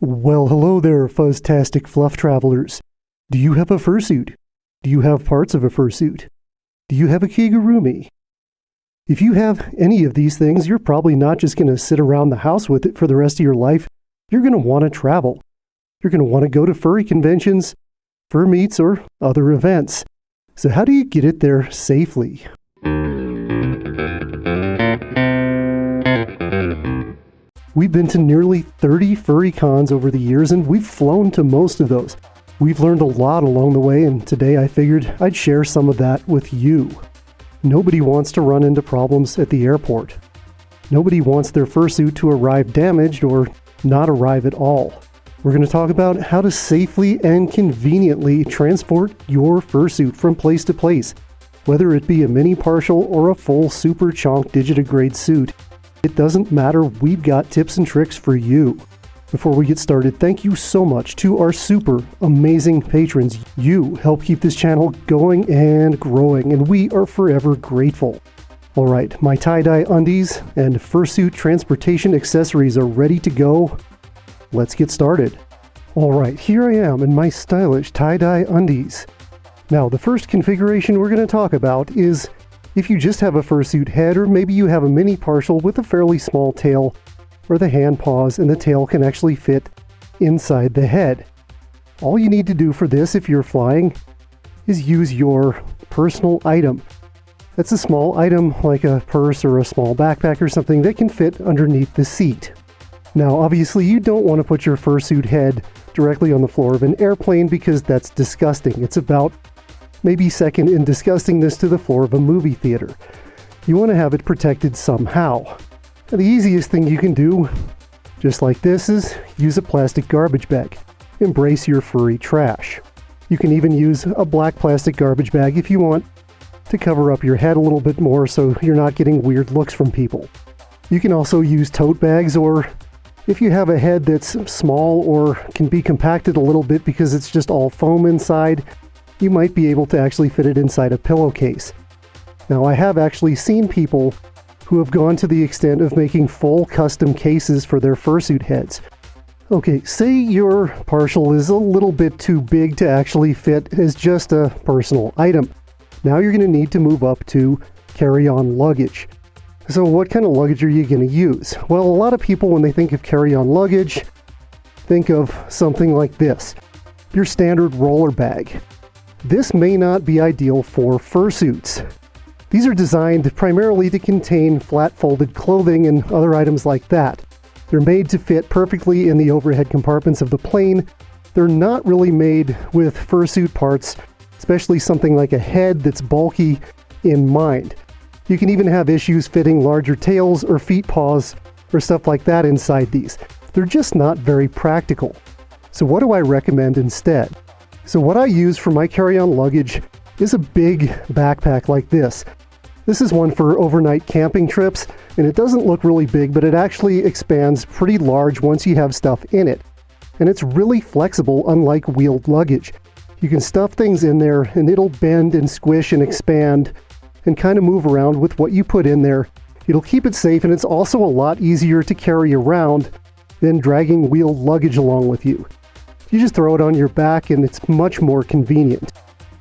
Well, hello there, fuzztastic fluff travelers. Do you have a fursuit? Do you have parts of a fursuit? Do you have a kigurumi? If you have any of these things, you're probably not just going to sit around the house with it for the rest of your life. You're going to want to travel. You're going to want to go to furry conventions, fur meets, or other events. So how do you get it there safely? We've been to nearly 30 furry cons over the years, and we've flown to most of those. We've learned a lot along the way, and today I figured I'd share some of that with you. Nobody wants to run into problems at the airport. Nobody wants their fursuit to arrive damaged or not arrive at all. We're going to talk about how to safely and conveniently transport your fursuit from place to place, whether it be a mini partial or a full super chonk digitigrade suit. It doesn't matter, we've got tips and tricks for you. Before we get started, thank you so much to our super amazing patrons. You help keep this channel going and growing, and we are forever grateful. Alright, my tie-dye undies and fursuit transportation accessories are ready to go. Let's get started. Alright, here I am in my stylish tie-dye undies. Now, the first configuration we're going to talk about is if you just have a fursuit head, or maybe you have a mini partial with a fairly small tail, where the hand paws and the tail can actually fit inside the head. All you need to do for this, if you're flying, is use your personal item. That's a small item like a purse or a small backpack or something that can fit underneath the seat. Now, obviously, you don't want to put your fursuit head directly on the floor of an airplane because that's disgusting. It's about maybe second in disgustingness to the floor of a movie theater. You want to have it protected somehow. And the easiest thing you can do, just like this, is use a plastic garbage bag. Embrace your furry trash. You can even use a black plastic garbage bag if you want to cover up your head a little bit more so you're not getting weird looks from people. You can also use tote bags, or if you have a head that's small or can be compacted a little bit because it's just all foam inside, you might be able to actually fit it inside a pillowcase. Now, I have actually seen people who have gone to the extent of making full custom cases for their fursuit heads. Okay, say your partial is a little bit too big to actually fit as just a personal item. Now you're going to need to move up to carry-on luggage. So what kind of luggage are you going to use? Well, a lot of people, when they think of carry-on luggage, think of something like this, your standard roller bag. This may not be ideal for fursuits. These are designed primarily to contain flat-folded clothing and other items like that. They're made to fit perfectly in the overhead compartments of the plane. They're not really made with fursuit parts, especially something like a head that's bulky, in mind. You can even have issues fitting larger tails or feet paws or stuff like that inside these. They're just not very practical. So what do I recommend instead? So what I use for my carry-on luggage is a big backpack like this. This is one for overnight camping trips, and it doesn't look really big, but it actually expands pretty large once you have stuff in it. And it's really flexible, unlike wheeled luggage. You can stuff things in there, and it'll bend and squish and expand and kind of move around with what you put in there. It'll keep it safe, and it's also a lot easier to carry around than dragging wheeled luggage along with you. You just throw it on your back, and it's much more convenient.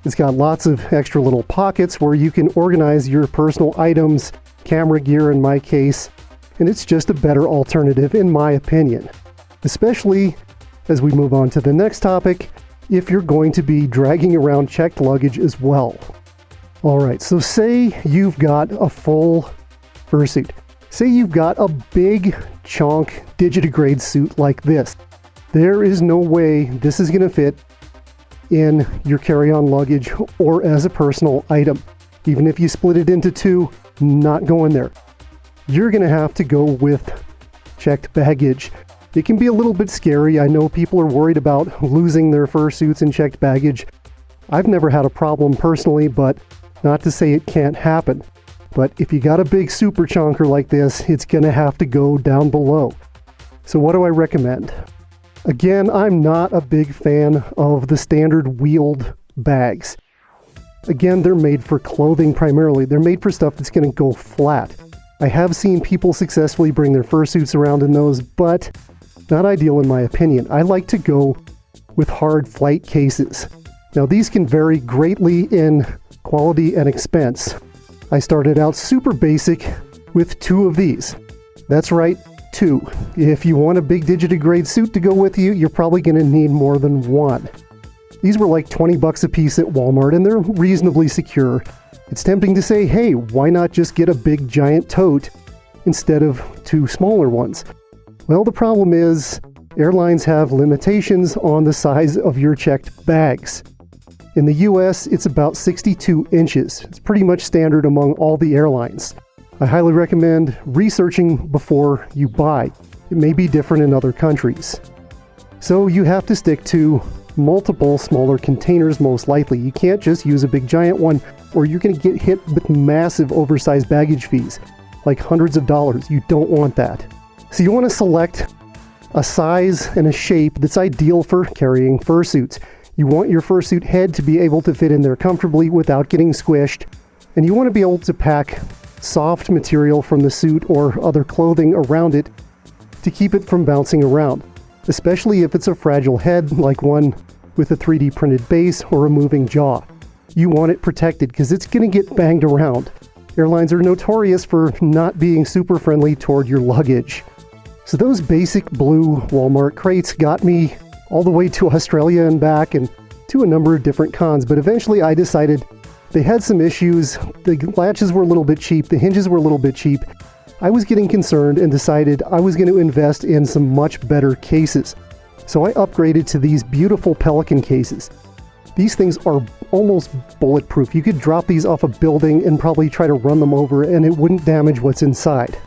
It's got lots of extra little pockets where you can organize your personal items, camera gear in my case, and it's just a better alternative in my opinion. Especially as we move on to the next topic, if you're going to be dragging around checked luggage as well. Alright, so say you've got a full fursuit. Say you've got a big chonk digitigrade suit like this. There is no way this is going to fit in your carry-on luggage or as a personal item. Even if you split it into two, not going there. You're going to have to go with checked baggage. It can be a little bit scary. I know people are worried about losing their fursuits in checked baggage. I've never had a problem personally, but not to say it can't happen. But if you got a big super chonker like this, it's going to have to go down below. So what do I recommend? Again, I'm not a big fan of the standard wheeled bags. Again, they're made for clothing primarily. They're made for stuff that's going to go flat. I have seen people successfully bring their fursuits around in those, but Not ideal in my opinion. I like to go with hard flight cases. Now these can vary greatly in quality and expense. I started out super basic with 2 of these. That's right, 2. If you want a big digitigrade suit to go with you, you're probably going to need more than 1. These were like 20 bucks a piece at Walmart, and they're reasonably secure. It's tempting to say, hey, why not just get a big giant tote instead of 2 smaller ones? Well, the problem is airlines have limitations on the size of your checked bags. In the US, it's about 62 inches. It's pretty much standard among all the airlines. I highly recommend researching before you buy. It may be different in other countries. So you have to stick to multiple smaller containers most likely. You can't just use a big giant one or you're going to get hit with massive oversized baggage fees, like hundreds of dollars. You don't want that. So you want to select a size and a shape that's ideal for carrying fursuits. You want your fursuit head to be able to fit in there comfortably without getting squished, and you want to be able to pack soft material from the suit or other clothing around it to keep it from bouncing around, especially if it's a fragile head like one with a 3D printed base or a moving jaw. You want it protected because it's going to get banged around. Airlines are notorious for not being super friendly toward your luggage. So those basic blue Walmart crates got me all the way to Australia and back and to a number of different cons, but eventually I decided they had some issues. The latches were a little bit cheap, the hinges were a little bit cheap. I was getting concerned and decided I was going to invest in some much better cases. So I upgraded to these beautiful Pelican cases. These things are almost bulletproof. You could drop these off a building and probably try to run them over and it wouldn't damage what's inside.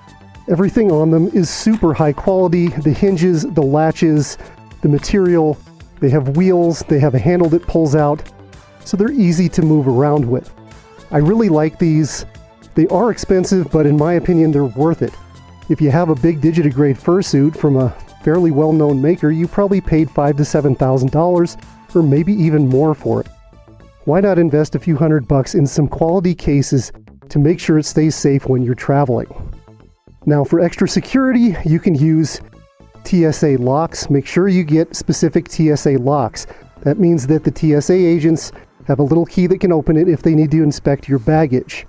Everything on them is super high quality. The hinges, the latches, the material, they have wheels, they have a handle that pulls out, so they're easy to move around with. I really like these. They are expensive, but in my opinion, they're worth it. If you have a big digitigrade fursuit from a fairly well-known maker, you probably paid $5,000 to $7,000, or maybe even more for it. Why not invest a few $100 in some quality cases to make sure it stays safe when you're traveling? Now, for extra security, you can use TSA locks. Make sure you get specific TSA locks. That means that the TSA agents have a little key that can open it if they need to inspect your baggage.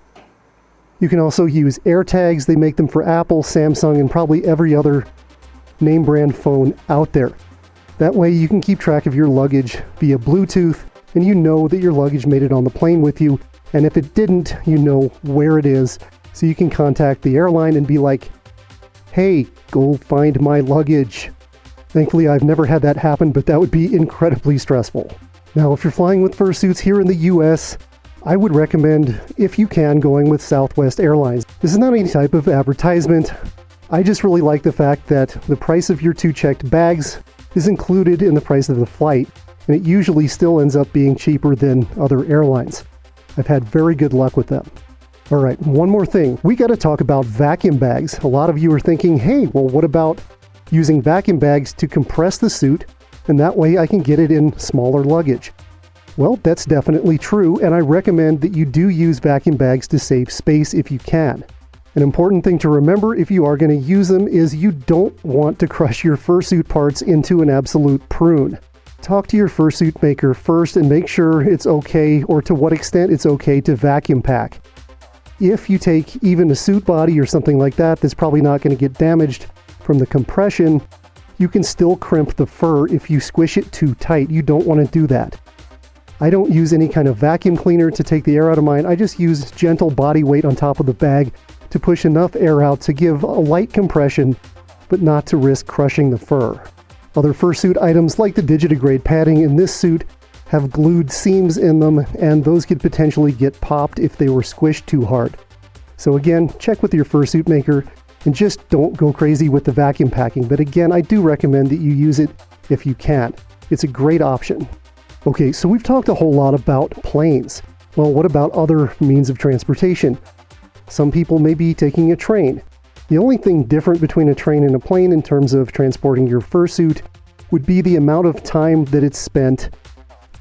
You can also use AirTags. They make them for Apple, Samsung, and probably every other name brand phone out there. That way you can keep track of your luggage via Bluetooth, and you know that your luggage made it on the plane with you, and if it didn't, you know where it is, so you can contact the airline and be like, hey, go find my luggage. Thankfully, I've never had that happen, but that would be incredibly stressful. Now, if you're flying with fursuits here in the US, I would recommend, if you can, going with Southwest Airlines. This is not any type of advertisement. I just really like the fact that the price of your 2 checked bags is included in the price of the flight, and it usually still ends up being cheaper than other airlines. I've had very good luck with them. All right, one more thing. We got to talk about vacuum bags. A lot of you are thinking, hey, well, what about using vacuum bags to compress the suit, and that way I can get it in smaller luggage? Well, that's definitely true, and I recommend that you do use vacuum bags to save space if you can. An important thing to remember if you are going to use them is you don't want to crush your fursuit parts into an absolute prune. Talk to your fursuit maker first and make sure it's okay, or to what extent it's okay, to vacuum pack. If you take even a suit body or something like that that's probably not going to get damaged from the compression, you can still crimp the fur if you squish it too tight. You don't want to do that. I don't use any kind of vacuum cleaner to take the air out of mine. I just use gentle body weight on top of the bag to push enough air out to give a light compression, but not to risk crushing the fur. Other fursuit items like the digitigrade padding in this suit have glued seams in them, and those could potentially get popped if they were squished too hard. So again, check with your fursuit maker and just don't go crazy with the vacuum packing. But again, I do recommend that you use it if you can. It's a great option. Okay, so we've talked a whole lot about planes. Well, what about other means of transportation? Some people may be taking a train. The only thing different between a train and a plane in terms of transporting your fursuit would be the amount of time that it's spent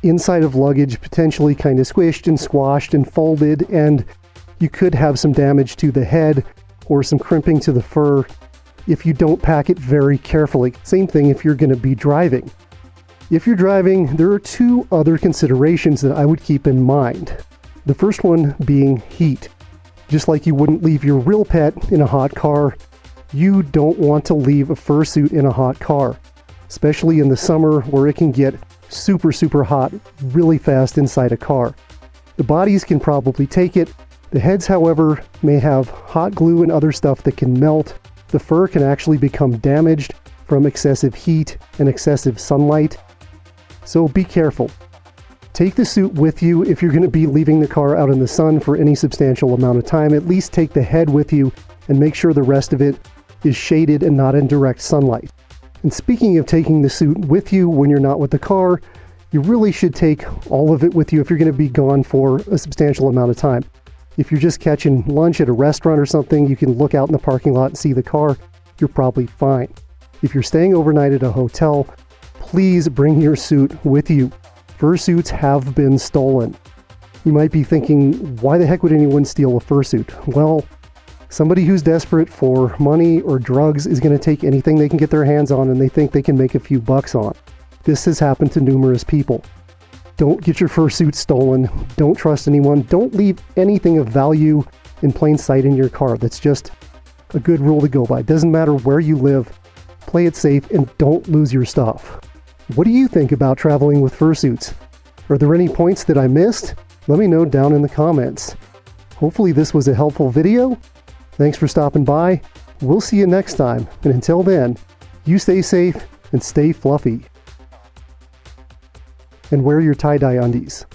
inside of luggage, potentially kind of squished and squashed and folded, and you could have some damage to the head or some crimping to the fur if you don't pack it very carefully. Same thing if you're going to be driving. If you're driving, there are two other considerations that I would keep in mind. The first one being heat. Just like you wouldn't leave your real pet in a hot car, you don't want to leave a fursuit in a hot car, especially in the summer where it can get super hot really fast inside a car. The bodies can probably take it. The heads, however, may have hot glue and other stuff that can melt. The fur can actually become damaged from excessive heat and excessive sunlight. So be careful. Take the suit with you if you're going to be leaving the car out in the sun for any substantial amount of time. At least take the head with you and make sure the rest of it is shaded and not in direct sunlight. And speaking of taking the suit with you when you're not with the car, you really should take all of it with you if you're going to be gone for a substantial amount of time. If you're just catching lunch at a restaurant or something, you can look out in the parking lot and see the car. You're probably fine. If you're staying overnight at a hotel, please bring your suit with you. Fursuits have been stolen. You might be thinking, why the heck would anyone steal a fursuit? Well, somebody who's desperate for money or drugs is going to take anything they can get their hands on and they think they can make a few bucks on. This has happened to numerous people. Don't get your fursuit stolen. Don't trust anyone. Don't leave anything of value in plain sight in your car. That's just a good rule to go by. It doesn't matter where you live. Play it safe and don't lose your stuff. What do you think about traveling with fursuits? Are there any points that I missed? Let me know down in the comments. Hopefully this was a helpful video. Thanks for stopping by. We'll see you next time. And until then, you stay safe and stay fluffy. And wear your tie-dye undies.